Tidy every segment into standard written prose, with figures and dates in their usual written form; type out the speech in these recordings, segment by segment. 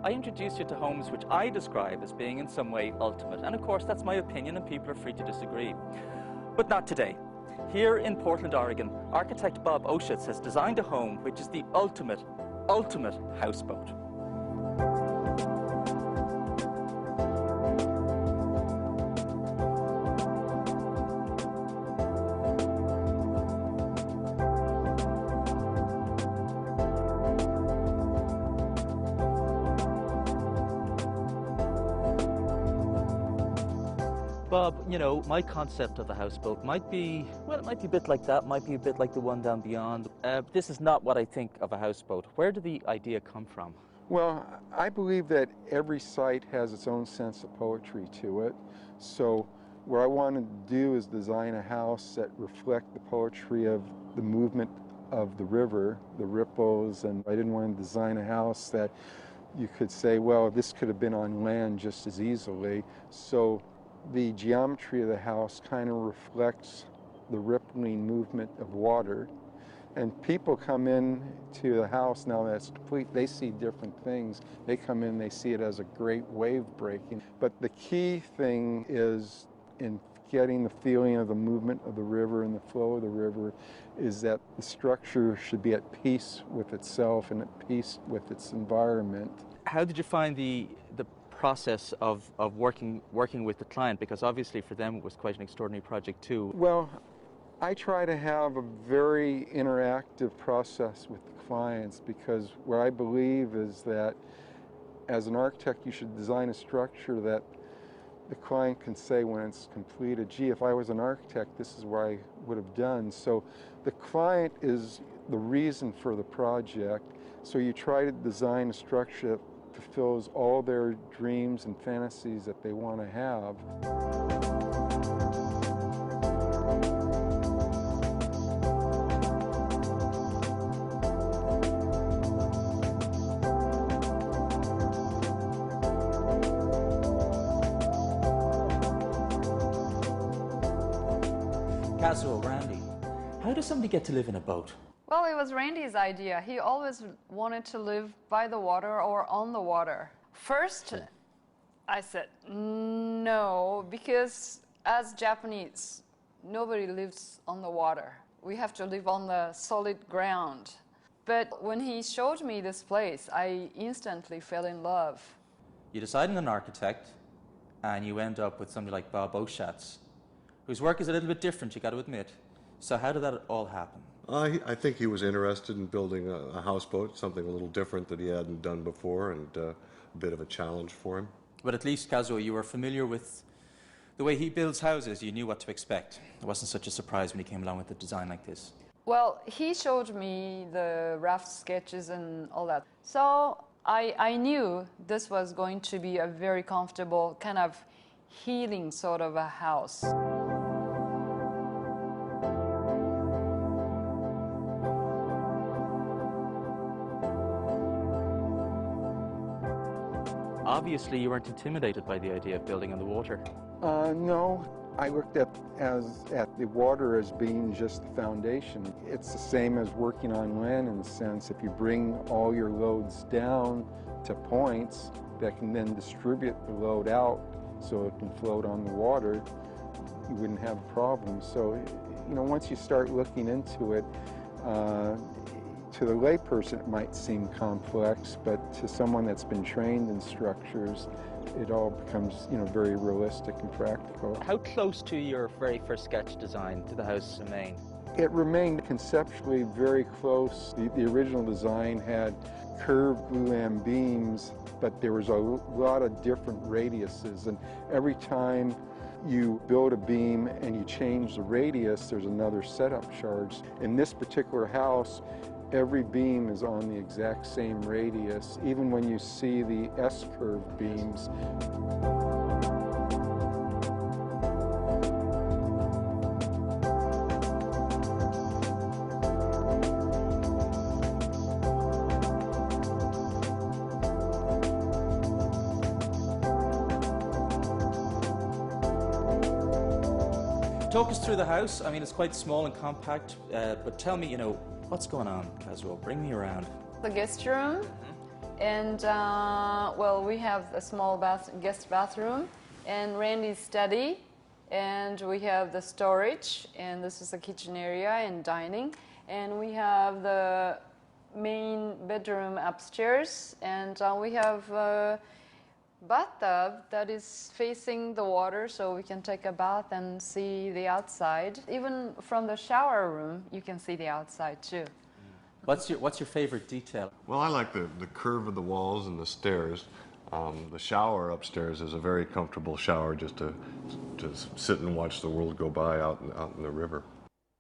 I introduce you to homes which I describe as being in some way ultimate. And of course, that's my opinion and people are free to disagree. But not today. Here in Portland, Oregon, architect Bob Oschutz has designed a home which is the ultimate houseboat. Bob, you know, my concept of a houseboat might be, well, it might be a bit like that, might be a bit like the one down beyond. This is not what I think of a houseboat. Where did the idea come from? Well, I believe that every site has its own sense of poetry to it. So what I wanted to do is design a house that reflect the poetry of the movement of the river, the ripples, and I didn't want to design a house that you could say, well, this could have been on land just as easily. So the geometry of the house kind of reflects the rippling movement of water. And people come in to the house now that's complete, they see different things. They come in, they see it as a great wave breaking. But the key thing is in getting the feeling of the movement of the river and the flow of the river is that the structure should be at peace with itself and at peace with its environment. How did you find the process of working with the client? Because obviously for them it was quite an extraordinary project too. Well, I try to have a very interactive process with the clients because what I believe is that as an architect you should design a structure that the client can say when it's completed, gee, if I was an architect, this is what I would have done. So the client is the reason for the project. So you try to design a structure that fulfills all their dreams and fantasies that they want to have. Kazuo, Randy, how does somebody get to live in a boat? Well, it was Randy's idea. He always wanted to live by the water or on the water. First, I said no, because as Japanese, nobody lives on the water. We have to live on the solid ground. But when he showed me this place, I instantly fell in love. You decide on an architect, and you end up with somebody like Bob Oschutz, whose work is a little bit different, you got to admit. So how did that all happen? I think he was interested in building a houseboat, something a little different that he hadn't done before, and a bit of a challenge for him. But at least, Kazuo, you were familiar with the way he builds houses. You knew what to expect. It wasn't such a surprise when he came along with a design like this. Well, he showed me the rough sketches and all that. So I knew this was going to be a very comfortable, kind of healing sort of a house. Obviously, you weren't intimidated by the idea of building on the water. No, I looked at the water as being just the foundation. It's the same as working on land in a sense. If you bring all your loads down to points that can then distribute the load out so it can float on the water, you wouldn't have a problem. So, you know, once you start looking into it, to the layperson it might seem complex, but to someone that's been trained in structures, it all becomes, you know, very realistic and practical. How close to your very first sketch design did the house remain? It remained conceptually very close. The original design had curved glulam beams, but there was a lot of different radiuses, and every time you build a beam and you change the radius, there's another setup charge. In this particular house, every beam is on the exact same radius, even when you see the S-curve beams. Talk us through the house. I mean, it's quite small and compact, but tell me, you know, what's going on, Kazuo? Bring me around. The guest room And well, we have a small guest bathroom and Randy's study, and we have the storage, and this is the kitchen area and dining, and we have the main bedroom upstairs, and we have a bathtub that is facing the water, so we can take a bath and see the outside. Even from the shower room, you can see the outside too. What's your favorite detail? Well, I like the curve of the walls and the stairs. The shower upstairs is a very comfortable shower just to sit and watch the world go by out in the river.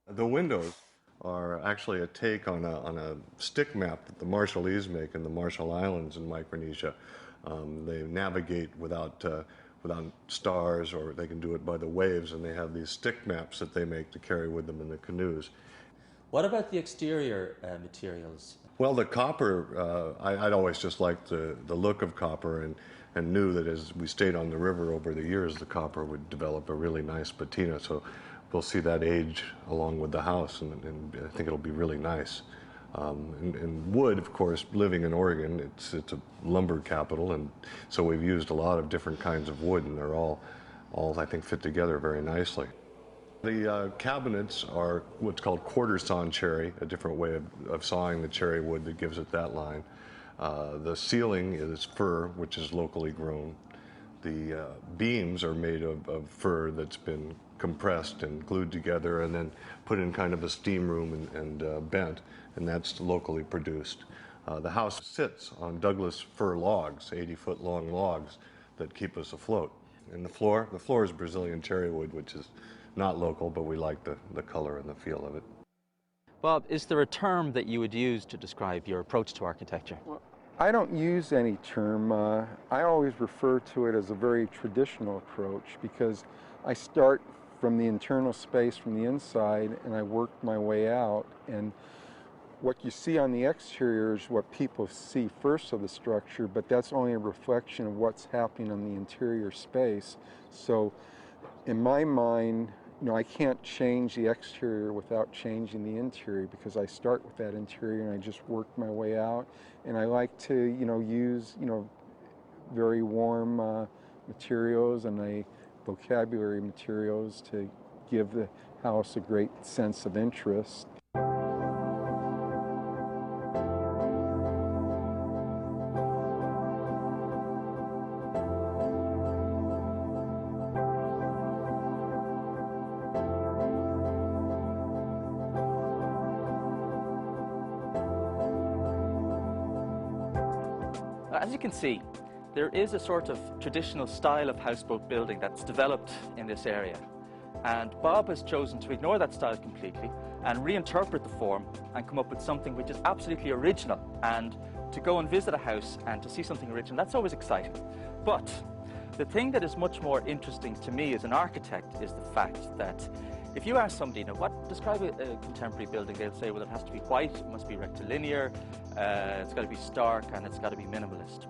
The windows are actually a take on a stick map that the Marshallese make in the Marshall Islands in Micronesia. They navigate without stars, or they can do it by the waves, and they have these stick maps that they make to carry with them in the canoes. What about the exterior materials? Well, the copper, I'd always just liked the look of copper, and knew that as we stayed on the river over the years, the copper would develop a really nice patina. So we'll see that age along with the house, and I think it'll be really nice. And wood, of course, living in Oregon, it's a lumber capital, and so we've used a lot of different kinds of wood, and they're all I think fit together very nicely. The cabinets are what's called quarter sawn cherry, a different way of sawing the cherry wood that gives it that line. The ceiling is fir, which is locally grown. The beams are made of fir that's been compressed and glued together and then put in kind of a steam room and bent, and that's locally produced. The house sits on Douglas fir logs, 80-foot long logs that keep us afloat. And the floor is Brazilian cherry wood, which is not local, but we like the color and the feel of it. Bob, is there a term that you would use to describe your approach to architecture? Well, I don't use any term. I always refer to it as a very traditional approach, because I start from the internal space from the inside and I work my way out, and what you see on the exterior is what people see first of the structure, but that's only a reflection of what's happening on the interior space. So in my mind, I can't change the exterior without changing the interior, because I start with that interior and I just work my way out. And I like to, use, very warm materials and vocabulary materials to give the house a great sense of interest. As you can see, there is a sort of traditional style of houseboat building that's developed in this area. And Bob has chosen to ignore that style completely and reinterpret the form and come up with something which is absolutely original. And to go and visit a house and to see something original, that's always exciting. But the thing that is much more interesting to me as an architect is the fact that if you ask somebody, describe a contemporary building, they'll say, well, it has to be white, it must be rectilinear, it's got to be stark, and it's got to be minimalist.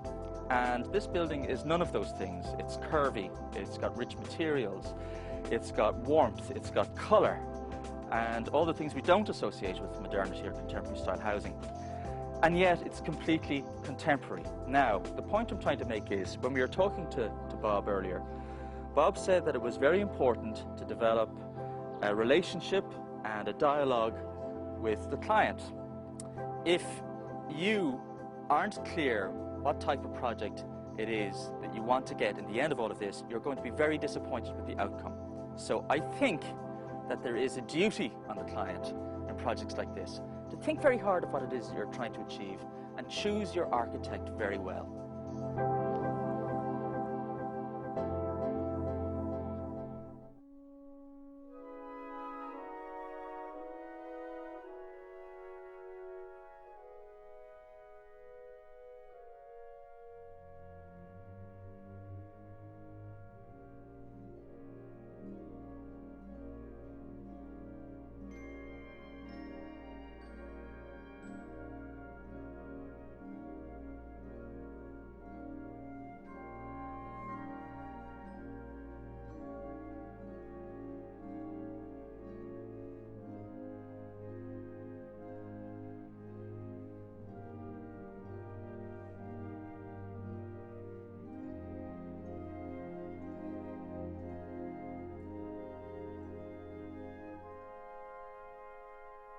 And this building is none of those things. It's curvy, it's got rich materials, it's got warmth, it's got colour, and all the things we don't associate with modernity or contemporary style housing. And yet it's completely contemporary. Now, the point I'm trying to make is, when we were talking to Bob earlier, Bob said that it was very important to develop a relationship and a dialogue with the client. If you aren't clear what type of project it is that you want to get in the end of all of this, you're going to be very disappointed with the outcome. So I think that there is a duty on the client in projects like this to think very hard of what it is you're trying to achieve and choose your architect very well.